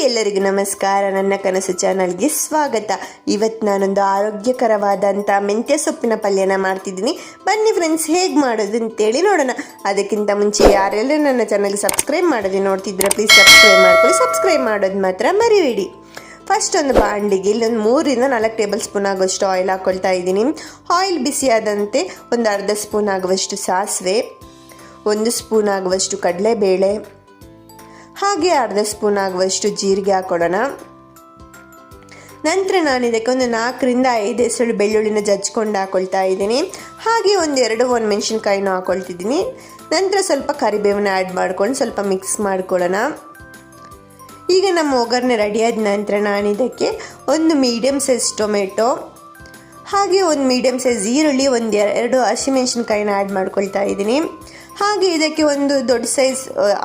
ಎಲ್ಲರಿಗೂ ನಮಸ್ಕಾರ. ನನ್ನ ಕನಸು ಚಾನಲ್ಗೆ ಸ್ವಾಗತ. ಇವತ್ತು ನಾನೊಂದು ಆರೋಗ್ಯಕರವಾದಂಥ ಮೆಂತ್ಯ ಸೊಪ್ಪಿನ ಪಲ್ಯನ ಮಾಡ್ತಿದ್ದೀನಿ. ಬನ್ನಿ ಫ್ರೆಂಡ್ಸ್, ಹೇಗೆ ಮಾಡೋದು ಅಂತೇಳಿ ನೋಡೋಣ. ಅದಕ್ಕಿಂತ ಮುಂಚೆ ಯಾರೆಲ್ಲ ನನ್ನ ಚಾನಲ್ಗೆ ಸಬ್ಸ್ಕ್ರೈಬ್ ಮಾಡೋದು ನೋಡ್ತಿದ್ರೆ ಪ್ಲೀಸ್ ಸಬ್ಸ್ಕ್ರೈಬ್ ಮಾಡ್ಕೊಳ್ಳಿ. ಸಬ್ಸ್ಕ್ರೈಬ್ ಮಾಡೋದು ಮಾತ್ರ ಮರಿಬೇಡಿ. ಫಸ್ಟ್ ಒಂದು ಬಾಂಡಿಗೆ ಇಲ್ಲೊಂದು 3 ರಿಂದ 4 ಟೇಬಲ್ ಸ್ಪೂನ್ ಆಗುವಷ್ಟು ಆಯಿಲ್ ಹಾಕ್ಕೊಳ್ತಾ ಇದ್ದೀನಿ. ಆಯಿಲ್ ಬಿಸಿಯಾದಂತೆ ಒಂದು ಅರ್ಧ ಸ್ಪೂನ್ ಆಗುವಷ್ಟು ಸಾಸಿವೆ, 1 ಸ್ಪೂನ್ ಆಗುವಷ್ಟು ಕಡಲೆಬೇಳೆ, ಹಾಗೆ ಅರ್ಧ ಸ್ಪೂನ್ ಆಗುವಷ್ಟು ಜೀರಿಗೆ ಹಾಕೊಳ್ಳೋಣ. ನಂತರ ನಾನು ಇದಕ್ಕೆ ಒಂದು 4 ರಿಂದ 5 ಹೆಸರು ಬೆಳ್ಳುಳ್ಳಿನ ಜಜ್ಕೊಂಡು ಹಾಕೊಳ್ತಾ ಇದ್ದೀನಿ. ಹಾಗೆ ಒಂದು 2 ಒಣಮೆಣಸಿನ್ಕಾಯಿನೂ ಹಾಕೊಳ್ತಿದ್ದೀನಿ. ನಂತರ ಸ್ವಲ್ಪ ಕರಿಬೇವನ್ನ ಆ್ಯಡ್ ಮಾಡ್ಕೊಂಡು ಸ್ವಲ್ಪ ಮಿಕ್ಸ್ ಮಾಡ್ಕೊಳ್ಳೋಣ. ಈಗ ನಮ್ಮ ಒಗ್ಗರಣೆ ರೆಡಿಯಾದ ನಂತರ ನಾನು ಇದಕ್ಕೆ ಒಂದು ಮೀಡಿಯಮ್ ಸೈಜ್ ಟೊಮೆಟೊ, ಹಾಗೆ ಒಂದು ಮೀಡಿಯಮ್ ಸೈಜ್ ಈರುಳ್ಳಿ, ಒಂದು 2 ಹಸಿಮೆಣಸಿನ್ಕಾಯಿನ ಆ್ಯಡ್ ಮಾಡ್ಕೊಳ್ತಾ ಇದ್ದೀನಿ. ಹಾಗೆ ಇದಕ್ಕೆ ಒಂದು ದೊಡ್ಡ ಸೈಜ್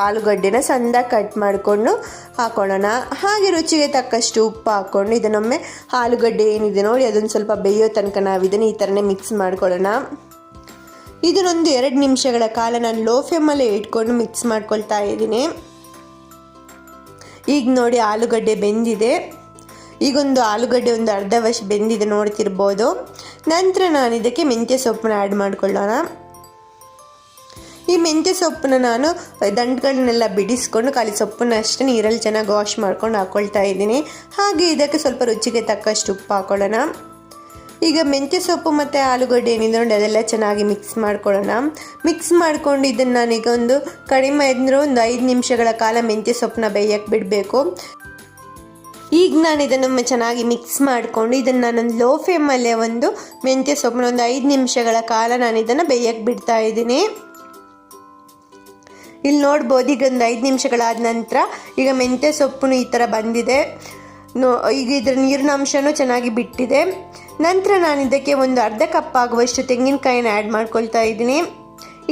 ಆಲೂಗಡ್ಡೆನ ಸಣ್ಣದಾಗಿ ಕಟ್ ಮಾಡಿಕೊಂಡು ಹಾಕೊಳ್ಳೋಣ. ಹಾಗೆ ರುಚಿಗೆ ತಕ್ಕಷ್ಟು ಉಪ್ಪು ಹಾಕ್ಕೊಂಡು ಇದನ್ನೊಮ್ಮೆ ಆಲೂಗಡ್ಡೆ ಏನಿದೆ ನೋಡಿ ಅದನ್ನು ಸ್ವಲ್ಪ ಬೇಯೋ ತನಕ ನಾವು ಇದನ್ನು ಈ ಥರನೇ ಮಿಕ್ಸ್ ಮಾಡ್ಕೊಳ್ಳೋಣ. ಇದನ್ನೊಂದು 2 ನಿಮಿಷಗಳ ಕಾಲ ನಾನು ಲೋ ಫ್ಲೇಮಲ್ಲೇ ಇಟ್ಕೊಂಡು ಮಿಕ್ಸ್ ಮಾಡ್ಕೊಳ್ತಾ ಇದ್ದೀನಿ. ಈಗ ನೋಡಿ ಆಲೂಗಡ್ಡೆ ಬೆಂದಿದೆ. ಈಗೊಂದು ಆಲೂಗಡ್ಡೆ ಒಂದು ಅರ್ಧವಶ ಬೆಂದಿದೆ ನೋಡ್ತಿರ್ಬೋದು. ನಂತರ ನಾನು ಇದಕ್ಕೆ ಮೆಂತ್ಯ ಸೊಪ್ಪನ್ನ ಆ್ಯಡ್ ಮಾಡ್ಕೊಳ್ಳೋಣ. ಈ ಮೆಂತ್ಯ ಸೊಪ್ಪನ್ನ ನಾನು ದಂಟುಗಳನ್ನೆಲ್ಲ ಬಿಡಿಸ್ಕೊಂಡು ಖಾಲಿ ಸೊಪ್ಪನ್ನ ಅಷ್ಟೇ ನೀರಲ್ಲಿ ಚೆನ್ನಾಗಿ ವಾಶ್ ಮಾಡ್ಕೊಂಡು ಹಾಕ್ಕೊಳ್ತಾ ಇದ್ದೀನಿ. ಹಾಗೆ ಇದಕ್ಕೆ ಸ್ವಲ್ಪ ರುಚಿಗೆ ತಕ್ಕಷ್ಟು ಉಪ್ಪು ಹಾಕೊಳ್ಳೋಣ. ಈಗ ಮೆಂತ್ಯ ಸೊಪ್ಪು ಮತ್ತು ಆಲೂಗಡ್ಡೆ ಏನಿದೆ ನೋಡಿ ಅದೆಲ್ಲ ಚೆನ್ನಾಗಿ ಮಿಕ್ಸ್ ಮಾಡ್ಕೊಳ್ಳೋಣ. ಮಿಕ್ಸ್ ಮಾಡ್ಕೊಂಡು ಇದನ್ನು ನಾನೀಗ ಒಂದು ಕಡಿಮೆ ಅಂದರೆ ಒಂದು 5 ನಿಮಿಷಗಳ ಕಾಲ ಮೆಂತ್ಯ ಸೊಪ್ಪನ್ನ ಬೇಯಕ್ಕೆ ಬಿಡಬೇಕು. ಈಗ ನಾನು ಇದನ್ನೊಮ್ಮೆ ಚೆನ್ನಾಗಿ ಮಿಕ್ಸ್ ಮಾಡಿಕೊಂಡು ಇದನ್ನು ನಾನೊಂದು ಲೋ ಫ್ಲೇಮಲ್ಲೇ ಒಂದು ಮೆಂತ್ಯ ಸೊಪ್ಪನ್ನ ಒಂದು 5 ನಿಮಿಷಗಳ ಕಾಲ ನಾನು ಇದನ್ನು ಬೇಯಕ್ಕೆ ಬಿಡ್ತಾ ಇದ್ದೀನಿ. ಇಲ್ಲಿ ನೋಡ್ಬೋದು ಈಗ ಒಂದು 5 ನಿಮಿಷಗಳಾದ ನಂತರ ಈಗ ಮೆಂತ್ಯ ಸೊಪ್ಪು ಈ ಥರ ಬಂದಿದೆ. ಈಗ ಇದರ ನೀರಿನ ಅಂಶನೂ ಚೆನ್ನಾಗಿ ಬಿಟ್ಟಿದೆ. ನಂತರ ನಾನು ಇದಕ್ಕೆ ಒಂದು ಅರ್ಧ ಕಪ್ ಆಗುವಷ್ಟು ತೆಂಗಿನಕಾಯಿನ ಆ್ಯಡ್ ಮಾಡ್ಕೊಳ್ತಾ ಇದ್ದೀನಿ.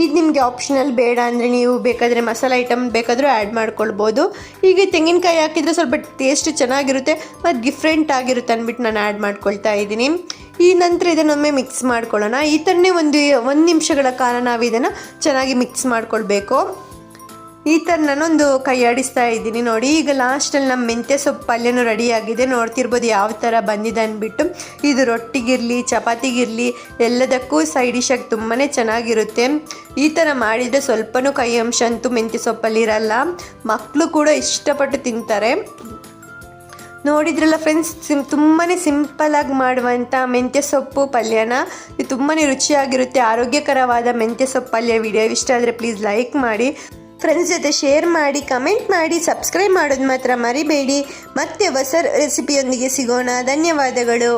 ಇದು ನಿಮಗೆ ಆಪ್ಷನಲ್, ಬೇಡ ಅಂದರೆ ನೀವು ಬೇಕಾದರೆ ಮಸಾಲೆ ಐಟಮ್ ಬೇಕಾದರೂ ಆ್ಯಡ್ ಮಾಡ್ಕೊಳ್ಬೋದು. ಈಗ ತೆಂಗಿನಕಾಯಿ ಹಾಕಿದರೆ ಸ್ವಲ್ಪ ಟೇಸ್ಟ್ ಚೆನ್ನಾಗಿರುತ್ತೆ ಮತ್ತು ಡಿಫ್ರೆಂಟ್ ಆಗಿರುತ್ತೆ ಅಂದ್ಬಿಟ್ಟು ನಾನು ಆ್ಯಡ್ ಮಾಡ್ಕೊಳ್ತಾ ಇದ್ದೀನಿ. ಈ ನಂತರ ಇದನ್ನೊಮ್ಮೆ ಮಿಕ್ಸ್ ಮಾಡ್ಕೊಳ್ಳೋಣ. ಈ ಥರನೇ ಒಂದು 1 ನಿಮಿಷಗಳ ಕಾಲ ನಾವು ಇದನ್ನು ಚೆನ್ನಾಗಿ ಮಿಕ್ಸ್ ಮಾಡ್ಕೊಳ್ಬೇಕು. ಈ ಥರ ನಾನೊಂದು ಕೈ ಆಡಿಸ್ತಾ ಇದ್ದೀನಿ ನೋಡಿ. ಈಗ ಲಾಸ್ಟಲ್ಲಿ ನಮ್ಮ ಮೆಂತ್ಯ ಸೊಪ್ಪು ಪಲ್ಯನೂ ರೆಡಿಯಾಗಿದೆ. ನೋಡ್ತಿರ್ಬೋದು ಯಾವ ಥರ ಬಂದಿದೆ ಅಂದ್ಬಿಟ್ಟು. ಇದು ರೊಟ್ಟಿಗಿರಲಿ ಚಪಾತಿಗಿರಲಿ ಎಲ್ಲದಕ್ಕೂ ಸೈಡ್ ಡಿಶಾಗಿ ತುಂಬಾ ಚೆನ್ನಾಗಿರುತ್ತೆ. ಈ ಥರ ಮಾಡಿದರೆ ಸ್ವಲ್ಪನೂ ಕೈ ಅಂಶ ಅಂತೂ ಮೆಂತ್ಯ ಸೊಪ್ಪಲ್ಲಿ ಇರಲ್ಲ. ಮಕ್ಕಳು ಕೂಡ ಇಷ್ಟಪಟ್ಟು ತಿಂತಾರೆ. ನೋಡಿದ್ರಲ್ಲ ಫ್ರೆಂಡ್ಸ್, ತುಂಬಾ ಸಿಂಪಲಾಗಿ ಮಾಡುವಂಥ ಮೆಂತ್ಯ ಸೊಪ್ಪು ಪಲ್ಯನ. ಇದು ತುಂಬಾ ರುಚಿಯಾಗಿರುತ್ತೆ. ಆರೋಗ್ಯಕರವಾದ ಮೆಂತ್ಯ ಸೊಪ್ಪು ಪಲ್ಯ. ವಿಡಿಯೋ ಇಷ್ಟ ಆದರೆ ಪ್ಲೀಸ್ ಲೈಕ್ ಮಾಡಿ, ಫ್ರೆಂಡ್ಸ್ ಜೊತೆ ಶೇರ್ ಮಾಡಿ, ಕಮೆಂಟ್ ಮಾಡಿ, ಸಬ್ಸ್ಕ್ರೈಬ್ ಮಾಡೋದು ಮಾತ್ರ ಮರಿಬೇಡಿ. ಮತ್ತೆ ಹೊಸ ರೆಸಿಪಿಯೊಂದಿಗೆ ಸಿಗೋಣ. ಧನ್ಯವಾದಗಳು.